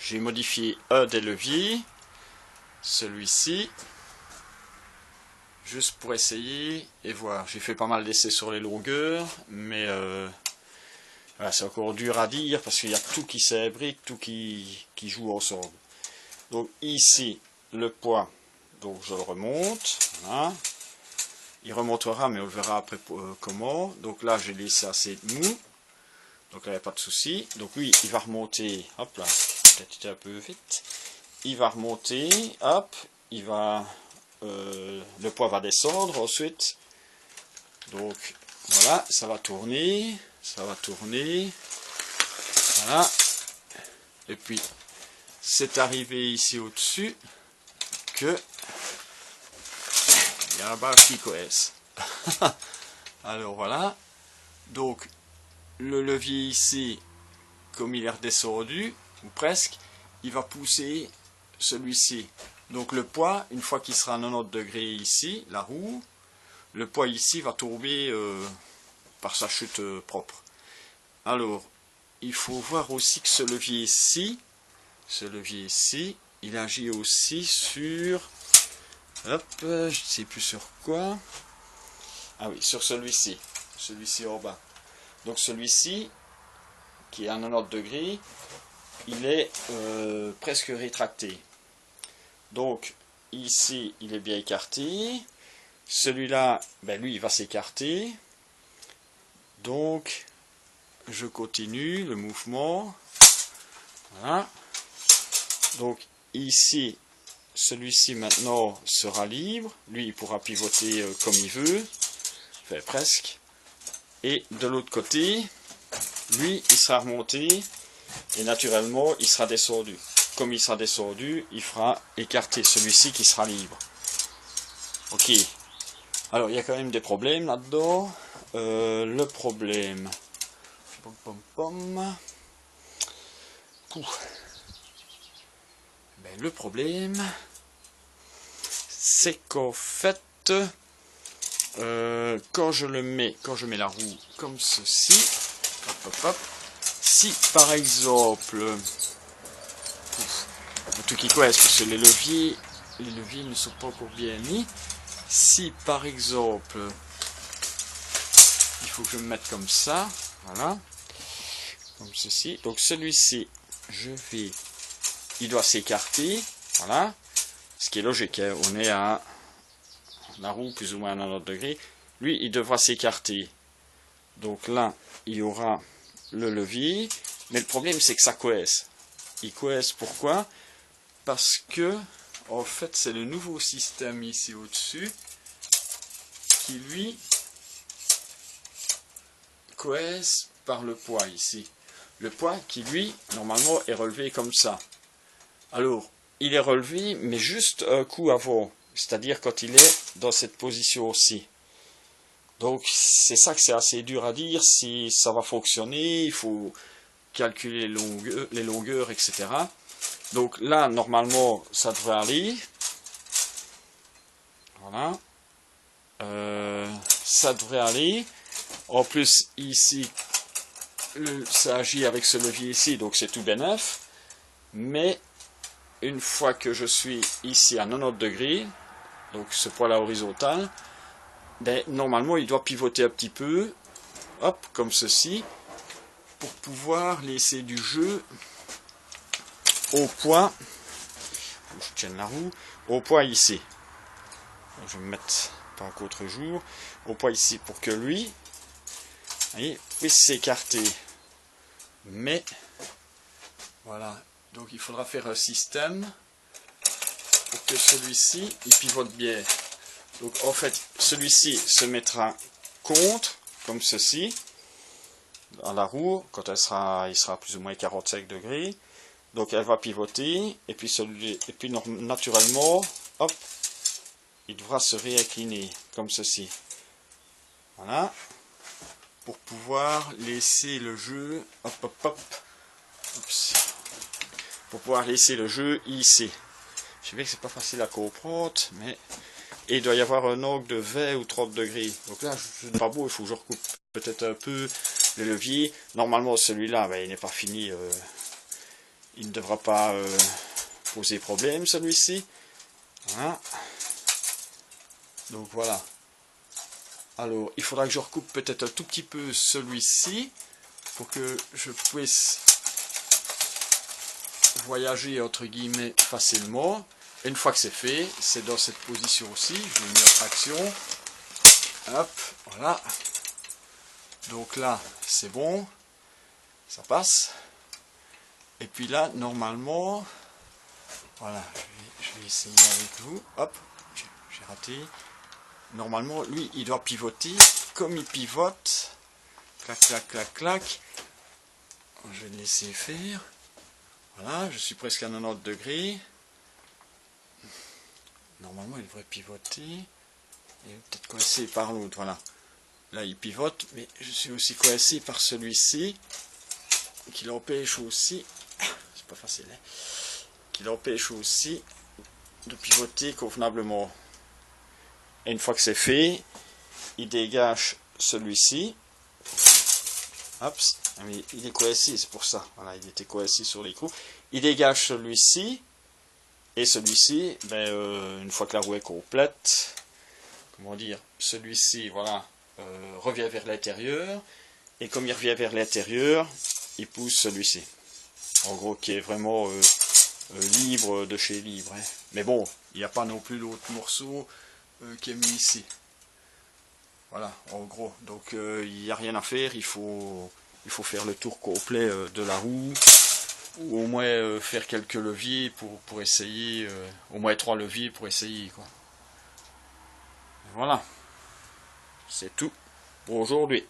j'ai modifié un des leviers, celui-ci, juste pour essayer et voir. J'ai fait pas mal d'essais sur les longueurs, mais voilà, c'est encore dur à dire parce qu'il y a tout qui s'imbrique, tout qui joue ensemble. Donc ici, le poids, donc je le remonte, voilà. Il remontera, mais on le verra après comment. Donc là, j'ai laissé assez mou. Donc là, il n'y a pas de souci. Donc lui, il va remonter. Hop là, peut-être été un peu vite. Il va remonter. Hop, il va... le poids va descendre ensuite. Donc voilà, ça va tourner. Ça va tourner. Voilà. Et puis, c'est arrivé ici au-dessus que... il y a un barre qui coince. Alors voilà. Donc, le levier ici, comme il est redescendu, ou presque, il va pousser celui-ci. Donc le poids, une fois qu'il sera à 90 degrés ici, la roue, le poids ici va tomber par sa chute propre. Alors, il faut voir aussi que ce levier ici, il agit aussi sur... hop, je ne sais plus sur quoi. Ah oui, sur celui-ci en bas. Donc celui-ci, qui est à 90 degrés, il est presque rétracté. Donc ici, il est bien écarté. Celui-là, ben lui, il va s'écarter. Donc, je continue le mouvement. Voilà. Donc ici, celui-ci maintenant sera libre. Lui, il pourra pivoter comme il veut. Enfin, presque. Et de l'autre côté, lui, il sera remonté. Et naturellement, il sera descendu. Comme il sera descendu, il fera écarter celui-ci qui sera libre. Ok. Alors, il y a quand même des problèmes là-dedans. Le problème... Ben, le problème, c'est qu'en fait, quand je mets la roue comme ceci, hop, hop, hop, si par exemple, un truc qui coince parce que les leviers ne sont pas encore bien mis, si par exemple, il faut que je me mette comme ça, voilà, comme ceci, donc celui-ci, il doit s'écarter, voilà, ce qui est logique, hein, on est à la roue plus ou moins à 90 degrés, lui il devra s'écarter, donc là il y aura le levier, mais le problème c'est que ça coince. Il coince pourquoi? Parce que en fait c'est le nouveau système ici au-dessus qui lui coince par le poids ici. Le poids qui lui normalement est relevé comme ça. Alors il est relevé mais juste un coup avant, c'est-à-dire quand il est dans cette position aussi. Donc c'est ça que c'est assez dur à dire si ça va fonctionner, il faut calculer les longueurs, etc. Donc là, normalement, ça devrait aller. Voilà. Ça devrait aller. En plus, ici, ça agit avec ce levier ici, donc c'est tout bénef. Mais une fois que je suis ici à 90 degrés, donc ce poids-là horizontal, ben, normalement, il doit pivoter un petit peu, hop, comme ceci, pour pouvoir laisser du jeu au poids, je tienne la roue, au poids ici. Je vais me mettre pas encore autre jour, au poids ici, pour que lui, voyez, puisse s'écarter. Mais, voilà, donc il faudra faire un système pour que celui-ci, il pivote bien. Donc en fait, celui-ci se mettra contre, comme ceci, dans la roue, quand il sera plus ou moins 45 degrés. Donc elle va pivoter, et puis, naturellement, hop, il devra se réincliner, comme ceci. Voilà. Pour pouvoir laisser le jeu, hop, hop, hop, oups, pour pouvoir laisser le jeu ici. Je sais que c'est pas facile à comprendre, mais... Et il doit y avoir un angle de 20 ou 30 degrés. Donc là, je ne pas beau, il faut que je recoupe peut-être un peu le levier. Normalement, celui-là, ben, il n'est pas fini. il ne devra pas poser problème celui-ci. Voilà. Donc voilà. Alors, il faudra que je recoupe peut-être un tout petit peu celui-ci pour que je puisse voyager entre guillemets facilement. Une fois que c'est fait, c'est dans cette position aussi. Je vais mettre traction. Hop, voilà. Donc là, c'est bon. Ça passe. Et puis là, normalement, voilà, je vais essayer avec vous. Hop, j'ai raté. Normalement, lui, il doit pivoter. Comme il pivote, clac, clac, clac, clac. Je vais le laisser faire. Voilà, je suis presque à 90 degrés. Normalement, il devrait pivoter. Il est peut-être coincé par l'autre, voilà. Là, il pivote, mais je suis aussi coincé par celui-ci, qui l'empêche aussi, c'est pas facile, hein, qui l'empêche aussi de pivoter convenablement. Et une fois que c'est fait, il dégage celui-ci. Hop, mais il est coincé, c'est pour ça. Voilà, il était coincé sur l'écrou. Il dégage celui-ci. Et celui-ci, ben, une fois que la roue est complète, comment dire, celui-ci, voilà, revient vers l'intérieur. Et comme il revient vers l'intérieur, il pousse celui-ci. En gros, qui est vraiment libre de chez libre. Hein. Mais bon, il n'y a pas non plus l'autre morceau qui est mis ici. Voilà, en gros. Donc, il n'y a rien à faire. Il faut faire le tour complet de la roue. Ou au moins faire quelques leviers pour essayer. Au moins 3 leviers pour essayer, quoi. Voilà. C'est tout pour aujourd'hui.